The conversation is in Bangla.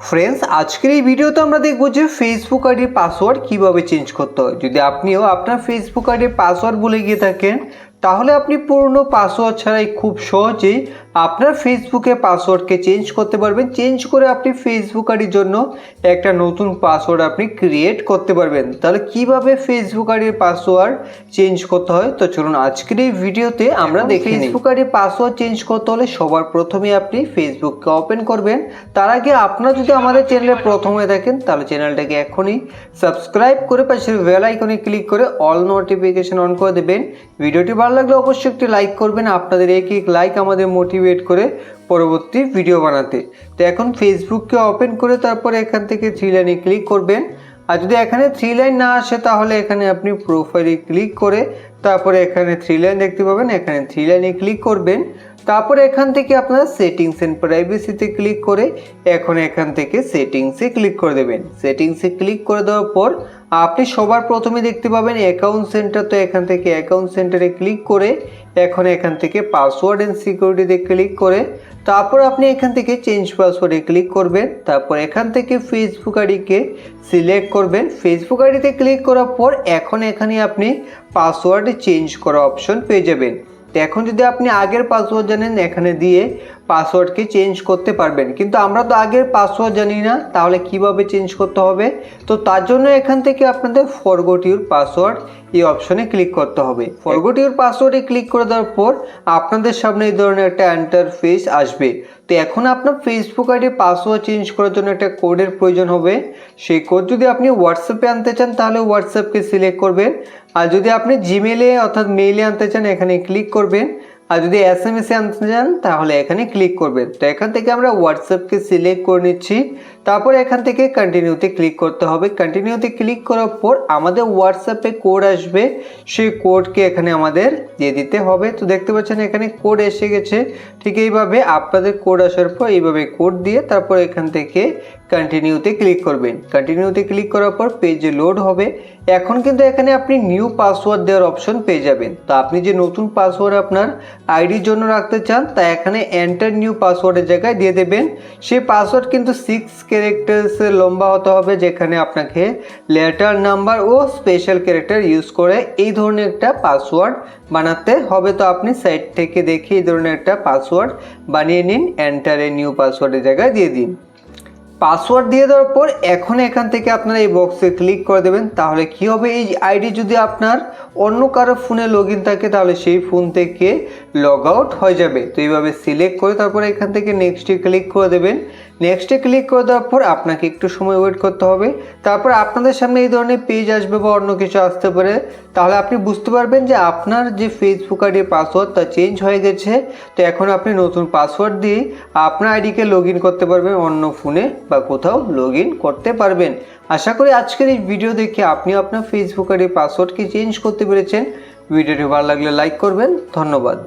फ्रेंड्स आजकेर এই ভিডিওতে আমরা দেখব যে ফেসবুক আইডির পাসওয়ার্ড কিভাবে চেঞ্জ করতে হয়। যদি আপনিও আপনার ফেসবুক আইডির পাসওয়ার্ড ভুলে গিয়ে থাকেন তাহলে আপনি পুরনো পাসওয়ার্ড ছাড়াই খুব সহজেই আপনার ফেসবুকের পাসওয়ার্ডকে চেঞ্জ করতে পারবেন। চেঞ্জ করে আপনি ফেসবুক আইডির জন্য একটা নতুন পাসওয়ার্ড আপনি ক্রিয়েট করতে পারবেন। তাহলে কিভাবে ফেসবুক আইডির পাসওয়ার্ড চেঞ্জ করতে হয় তো চলুন আজকের এই ভিডিওতে আমরা দেখি। ফেসবুক আইডির পাসওয়ার্ড চেঞ্জ করতে হলে সবার প্রথমে আপনি ফেসবুককে ওপেন করবেন। তার আগে আপনারা যদি আমাদের চ্যানেলে প্রথম হয়ে থাকেন তাহলে চ্যানেলটাকে এখনই সাবস্ক্রাইব করে পাশের বেল আইকনে ক্লিক করে অল নোটিফিকেশন অন করে দেবেন। ভিডিওটি ভালো লাগলে অবশ্যই একটি লাইক করবেন। আপনাদের এক লাইক আমাদের মোটিভেট করে পরবর্তী ভিডিও বানাতে। তো এখন ফেসবুককে ওপেন করে তারপরে এখান থেকে থ্রি লাইনে ক্লিক করবেন। আর যদি এখানে থ্রি লাইন না আসে তাহলে এখানে আপনি প্রোফাইলে ক্লিক করে তারপরে এখানে থ্রি লাইন দেখতে পাবেন, এখানে থ্রি লাইনে ক্লিক করবেন। তারপরে এখান থেকে আপনারা সেটিংস এন্ড প্রাইভেসিতে ক্লিক করে এখন এখান থেকে সেটিংসে ক্লিক করে দেবেন। সেটিংসে ক্লিক করে দেওয়ার পর আপনি সবার প্রথমে দেখতে পাবেন অ্যাকাউন্ট সেন্টার। তো এখান থেকে অ্যাকাউন্ট সেন্টারে ক্লিক করে এখন এখান থেকে পাসওয়ার্ড এন্ড সিকিউরিটিতে ক্লিক করে তারপর আপনি এখান থেকে চেঞ্জ পাসওয়ার্ডে ক্লিক করবেন। তারপর এখান থেকে ফেসবুক আইডিকে সিলেক্ট করবেন। ফেসবুক আইডিতে ক্লিক করার পর এখন এখানে আপনি পাসওয়ার্ড চেঞ্জ করা অপশন পেয়ে যাবেন। তো এখন যদি আপনি আগের পাসওয়ার্ড জানেন এখানে দিয়ে পাসওয়ার্ডকে চেঞ্জ করতে পারবেন, কিন্তু আমরা তো আগের পাসওয়ার্ড জানি না, তাহলে কিভাবে চেঞ্জ করতে হবে? তো তার জন্য এখান থেকে আপনাদের ফরগট ইউর পাসওয়ার্ড এই অপশনে ক্লিক করতে হবে। ফরগট ইউর পাসওয়ার্ডে ক্লিক করে দেওয়ার পর আপনাদের সামনে এই ধরনের একটা ইন্টারফেস আসবে। তো এখন আপনার ফেসবুক আইডির পাসওয়ার্ড চেঞ্জ করার জন্য একটা কোডের প্রয়োজন হবে। সেই কোড যদি আপনি হোয়াটসঅ্যাপে আনতে চান তাহলে হোয়াটসঅ্যাপকে সিলেক্ট করবেন। আর যদি আপনি জিমেলে অর্থাৎ মেইলে আনতে চান এখানে ক্লিক করবেন। আর যদি এসএমএসে আনতে চান তাহলে এখানে ক্লিক করবেন। তো এখান থেকে আমরা হোয়াটসঅ্যাপকে সিলেক্ট করে নিচ্ছি। তারপর এখান থেকে কন্টিনিউতে ক্লিক করতে হবে। কন্টিনিউতে ক্লিক করার পর আমাদের হোয়াটসঅ্যাপে কোড আসবে, সেই কোডকে এখানে আমাদের দিয়ে দিতে হবে। তো দেখতে পাচ্ছেন এখানে কোড এসে গেছে। ঠিক এইভাবে আপনাদের কোড আসার পর এইভাবে কোড দিয়ে তারপর এখান থেকে কন্টিনিউতে ক্লিক করবেন। কন্টিনিউতে ক্লিক করার পর পেজে লোড হবে। এখন কিন্তু এখানে আপনি নিউ পাসওয়ার্ড দেওয়ার অপশন পেয়ে যাবেন। তো আপনি যে নতুন পাসওয়ার্ড আপনার আইডির জন্য রাখতে চান তা এখানে এন্টার নিউ পাসওয়ার্ডের জায়গায় দিয়ে দেবেন। সেই পাসওয়ার্ড কিন্তু 6 ক্যারেক্টার্সের লম্বা হতে হবে, যেখানে আপনাকে লেটার, নাম্বার ও স্পেশাল ক্যারেক্টার ইউজ করে এই ধরনের একটা পাসওয়ার্ড বানাতে হবে। তো আপনি সাইট থেকে দেখে এই ধরনের একটা পাসওয়ার্ড বানিয়ে নিন, এন্টার এ নিউ পাসওয়ার্ডের জায়গায় দিয়ে দিন। পাসওয়ার্ড দিয়ে দেওয়ার পর এখন এখান থেকে আপনারা এই বক্সে ক্লিক করে দেবেন। তাহলে কি হবে, এই আইডি যদি আপনার অন্য কারো ফোনে লগ ইন থাকে তাহলে সেই ফোন থেকে লগ আউট হয়ে যাবে। তো এইভাবে সিলেক্ট করে তারপর এখান থেকে নেক্সটে ক্লিক করে দেবেন। নেক্সটে ক্লিক করে দেওয়ার পর আপনাকে একটু সময় ওয়েট করতে হবে। তারপর আপনাদের সামনে এই ধরনের পেজ আসবে বা অন্য কিছু আসতে পারে। তাহলে আপনি বুঝতে পারবেন যে আপনার যে ফেসবুক আইডির পাসওয়ার্ড তা চেঞ্জ হয়ে গেছে। তো এখন আপনি নতুন পাসওয়ার্ড দিয়ে আপনার আইডিকে লগ ইন করতে পারবেন, অন্য ফোনে বা কোথাও লগ ইন করতে পারবেন। আশা করি আজকের এই ভিডিও দেখে আপনি আপনার ফেসবুক আইডির পাসওয়ার্ডকে চেঞ্জ করতে পেরেছেন। ভিডিওটি ভালো লাগলে লাইক করবেন। ধন্যবাদ।